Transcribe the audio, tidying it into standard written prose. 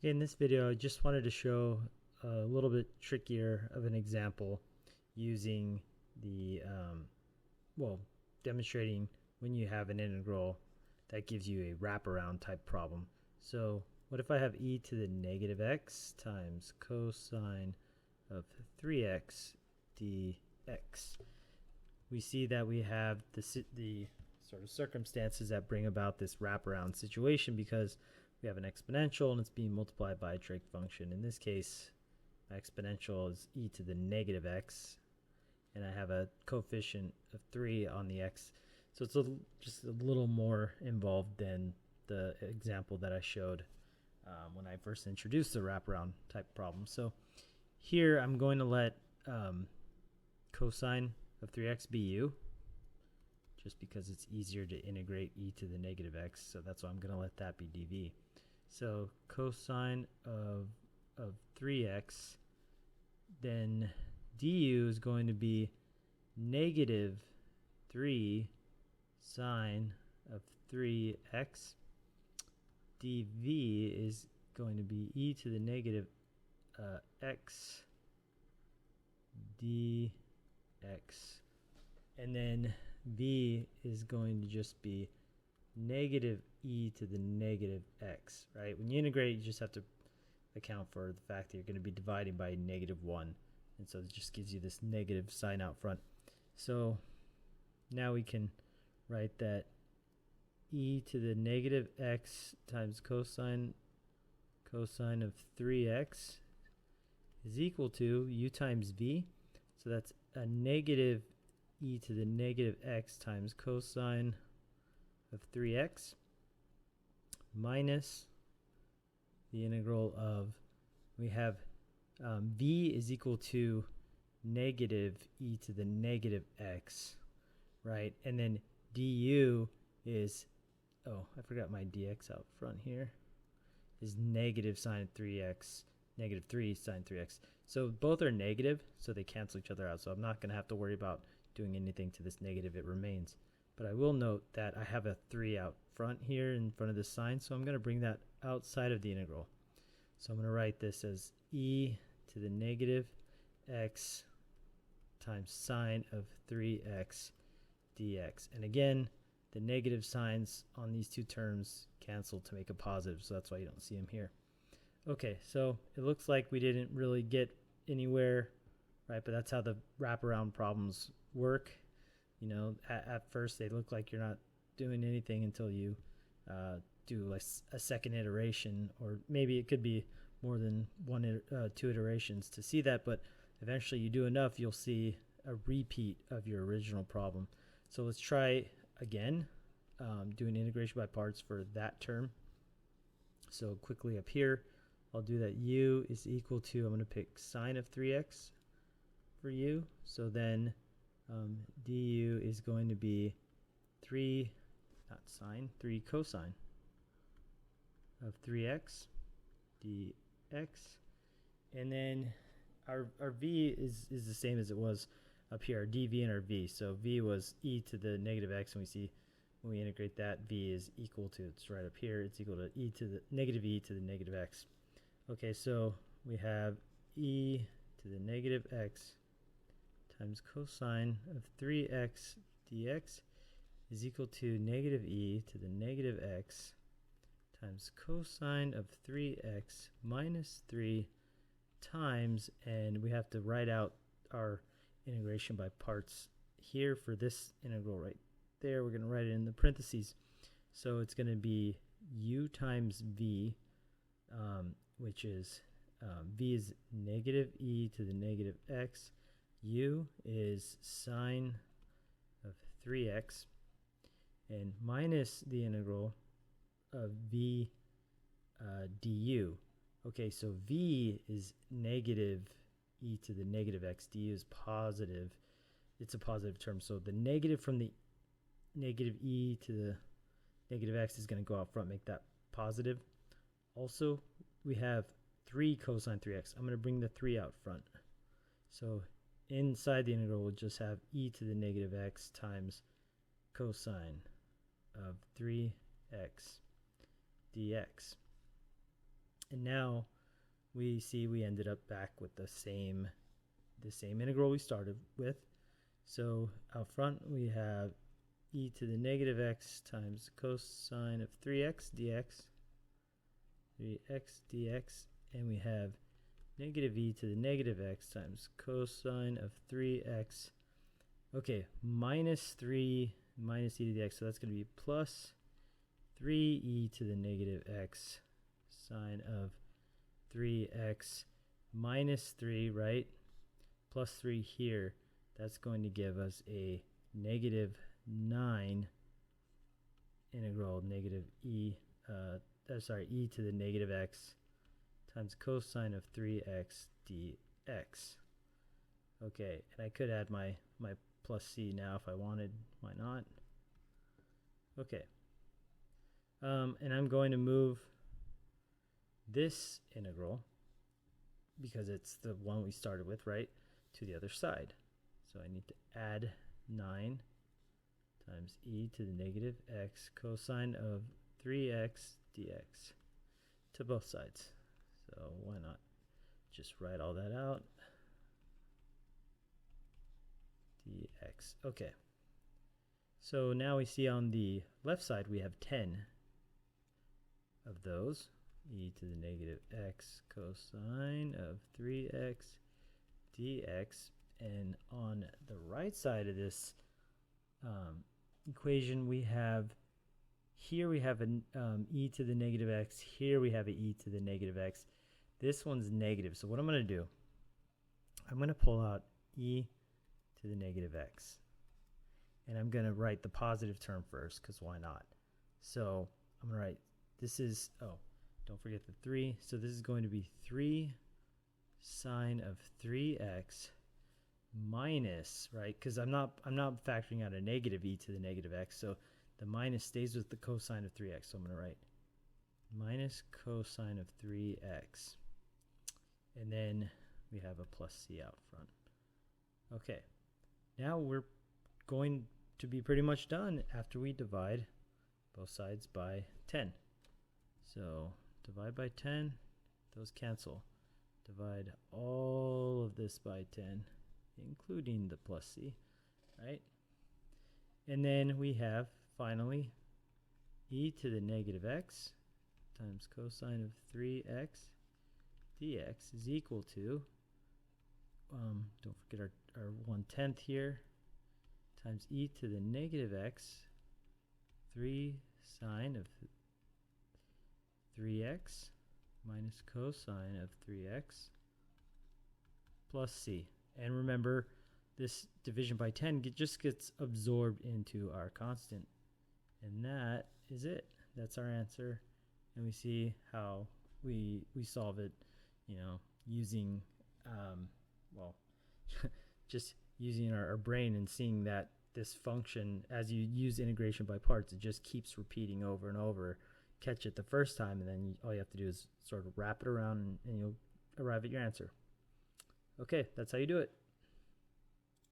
In this video, I just wanted to show a little bit trickier of an example using the, demonstrating when you have an integral that gives you a wraparound type problem. So what if I have e to the negative x times cosine of 3x dx? We see that we have the sort of circumstances that bring about this wraparound situation because we have an exponential and it's being multiplied by a trig function. In this case, my exponential is e to the negative x, and I have a coefficient of 3 on the x. So it's just a little more involved than the example that I showed when I first introduced the wraparound type problem. So here I'm going to let cosine of 3x be u, just because it's easier to integrate e to the negative x. So that's why I'm going to let that be dv. So cosine of 3x, then du is going to be negative 3 sine of 3x. dv is going to be e to the negative x dx. And then v is going to just be negative e to the negative x, right? When you integrate, you just have to account for the fact that you're going to be dividing by -1. And so it just gives you this negative sign out front. So now we can write that e to the negative x times cosine of 3x is equal to u times v. So that's a negative e to the negative x times cosine of 3x minus the integral of, we have v is equal to negative e to the negative x, right? And then du is, oh, I forgot my dx out front here, is negative sine 3x, negative 3 sine 3x. So both are negative, so they cancel each other out. So I'm not going to have to worry about doing anything to this negative. It remains. But I will note that I have a 3 out front here in front of the sign, so I'm going to bring that outside of the integral. So I'm going to write this as e to the negative x times sine of 3x dx. And again, the negative signs on these two terms cancel to make a positive, so that's why you don't see them here. Okay, so it looks like we didn't really get anywhere, right? But that's how the wraparound problems work. You know, at first they look like you're not doing anything until you do like a second iteration, or maybe it could be more than two iterations to see that, but eventually you do enough, you'll see a repeat of your original problem. So let's try again, doing integration by parts for that term. So quickly up here, I'll do that u is equal to, I'm going to pick sine of 3x for u. So then du is going to be 3 cosine of 3x dx. And then our v is the same as it was up here, our dv and our v. So v was e to the negative x, and we see when we integrate that, v is equal to, it's right up here, it's equal to e to the negative x. Okay, so we have e to the negative x times cosine of 3x dx is equal to negative e to the negative x times cosine of 3x minus 3 times, and we have to write out our integration by parts here for this integral right there. We're going to write it in the parentheses. So it's going to be u times v, which is v is negative e to the negative x. U is sine of 3x, and minus the integral of v du. Okay, so v is negative e to the negative x, du is positive. It's a positive term, so the negative from the negative e to the negative x is going to go out front, make that positive. Also, we have 3 cosine 3x. I'm going to bring the 3 out front. So inside the integral, we'll just have e to the negative x times cosine of 3x dx. And now we see we ended up back with the same integral we started with. So out front we have e to the negative x times cosine of 3x dx, and we have negative e to the negative x times cosine of 3x. Okay, minus 3 minus e to the x, so that's going to be plus 3e to the negative x sine of 3x minus 3, right? Plus 3 here. That's going to give us a negative 9 integral negative e to the negative x times cosine of 3x dx. Okay, and I could add my plus c now if I wanted. Why not? Okay. And I'm going to move this integral, because it's the one we started with, right, to the other side. So I need to add 9 times e to the negative x cosine of 3x dx to both sides. So why not just write all that out? Dx. Okay. So now we see on the left side we have 10 of those. E to the negative x cosine of 3x dx. And on the right side of this equation, we have here we have an e to the negative x. Here we have an e to the negative x. This one's negative. So what I'm going to do, I'm going to pull out e to the negative x. And I'm going to write the positive term first, because why not? So I'm going to write, this is, oh, don't forget the 3. So this is going to be 3 sine of 3x minus, right? Because I'm not factoring out a negative e to the negative x. So the minus stays with the cosine of 3x. So I'm going to write minus cosine of 3x. And then we have a plus c out front. Okay. Now we're going to be pretty much done after we divide both sides by 10. So divide by 10, those cancel. Divide all of this by 10, including the plus c, right? And then we have, finally, e to the negative x times cosine of 3x dx is equal to, don't forget our 1/10 here, times e to the negative x, 3 sine of 3x minus cosine of 3x plus c. And remember, this division by 10 just gets absorbed into our constant. And that is it. That's our answer. And we see how we solve it, you know, using, well, just using our brain and seeing that this function, as you use integration by parts, it just keeps repeating over and over. Catch it the first time, and then all you have to do is sort of wrap it around, and you'll arrive at your answer. Okay, that's how you do it.